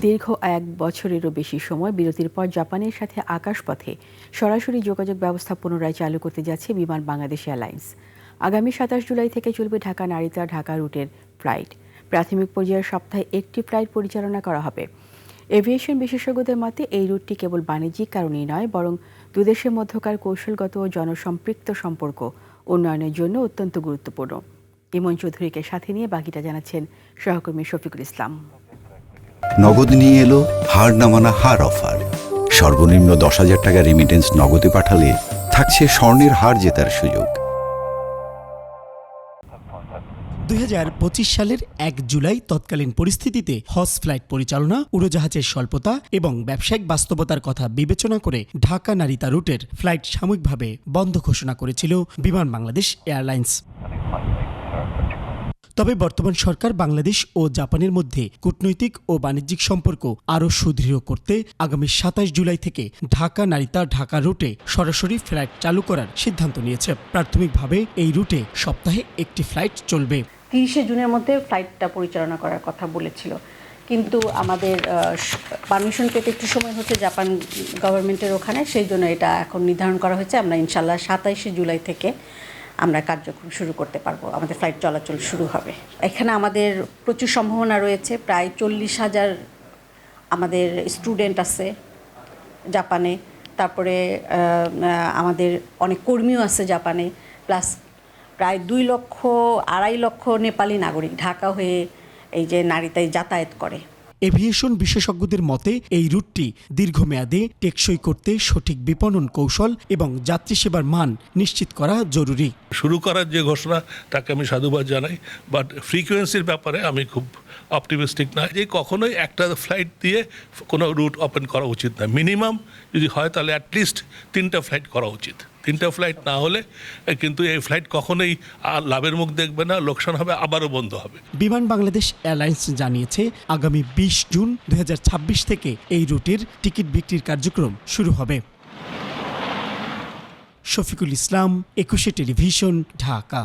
দীর্ঘ ১ বছরেরও বেশি সময় বিরতির পর জাপানের সাথে আকাশপথে সরাসরি যোগাযোগ ব্যবস্থা পুনরায় চালু করতে যাচ্ছে বিমান বাংলাদেশ এয়ারলাইন্স। আগামী ২৭ জুলাই থেকে চলবে ঢাকা-নারিতা ঢাকা রুটের ফ্লাইট। প্রাথমিক পর্যায়ে সপ্তাহে একটি ফ্লাইট পরিচালনা করা হবে। এভিয়েশন বিশেষজ্ঞদের মতে এই রুটটি কেবল বাণিজ্যিক কারণেই নয়, বরং দুদেশের মধ্যকার কৌশলগত ও জনসম্পৃক্ত সম্পর্ক উন্নয়নের জন্য অত্যন্ত গুরুত্বপূর্ণ। ইমন চৌধুরীকে সাথে নিয়ে বাকিটা জানাচ্ছেন সহকর্মী শফিকুল ইসলাম। নগদ নিয়ে এলো হার না মানা হার অফার। সর্বনিম্ন ১০,০০০ টাকা রেমিটেন্স নগদে পাঠালে থাকছে স্বর্ণের হার জেতার সুযোগ। ২০২৫ সালের ১ জুলাই তৎকালীন পরিস্থিতিতে হজ ফ্লাইট পরিচালনা, উড়োজাহাজের স্বল্পতা এবং ব্যবসায়িক বাস্তবতার কথা বিবেচনা করে ঢাকা-নারিতা রুটের ফ্লাইট সাময়িকভাবে বন্ধ ঘোষণা করেছিল বিমান বাংলাদেশ এয়ারলাইন্স। তবে বর্তমান সরকার বাংলাদেশ ও জাপানের মধ্যে কূটনৈতিক ও বাণিজ্যিক সম্পর্ক আরও সুদৃঢ় করতে আগামী ২৭ জুলাই থেকে ঢাকা-নারিতা ঢাকা রুটে সরাসরি ফ্লাইট চালু করার সিদ্ধান্ত নিয়েছে। প্রাথমিকভাবে এই রুটে সপ্তাহে একটি ফ্লাইট চলবে। ৩০শে জুনের মধ্যে ফ্লাইটটা পরিচালনা করার কথা বলেছিল, কিন্তু আমাদের পারমিশন পেতে একটু সময় হচ্ছে জাপান গভর্নমেন্টের ওখানে, সেই জন্য এটা এখন নির্ধারণ করা হয়েছে। আমরা ইনশাল্লাহ ২৭শে জুলাই থেকে আমরা কার্যক্রম শুরু করতে পারবো, আমাদের ফ্লাইট চলাচল শুরু হবে। এখানে আমাদের প্রচুর সম্ভাবনা রয়েছে। প্রায় ৪০,০০০ আমাদের স্টুডেন্ট আছে জাপানে, তারপরে আমাদের অনেক কর্মীও আছে জাপানে, প্লাস প্রায় ২,০০,০০০-২.৫ লক্ষ নেপালি নাগরিক ঢাকা হয়ে এই যে নারিতায় যাতায়াত করে। এভিয়েশন বিশেষজ্ঞদের মতে এই রুটটি দীর্ঘমেয়াদে টেকসই করতে সঠিক বিপণন কৌশল এবং যাত্রী সেবার মান নিশ্চিত করা জরুরি। শুরু করার যে ঘোষণা তাকে আমি সাধুবাদ জানাই, বাট ফ্রিকোয়েন্সির ব্যাপারে আমি খুব অপটিমিস্টিক না যে কখনোই একটা ফ্লাইট দিয়ে কোনো রুট ওপেন করা উচিত না। মিনিমাম যদি হয় তাহলে অ্যাটলিস্ট ৩টা ফ্লাইট করা উচিত। ৩টা ফ্লাইট না হলে কিন্তু এই ফ্লাইট কখনোই লাভের মুখ দেখবে না, লোকসান হবে, আবারও বন্ধ হবে। বিমান বাংলাদেশ এয়ারলাইন্স জানিয়েছে আগামী ২০ জুন ২০২৬ থেকে এই রুটের টিকিট বিক্রির কার্যক্রম শুরু হবে। শফিকুল ইসলাম, ২১শে টেলিভিশন, ঢাকা।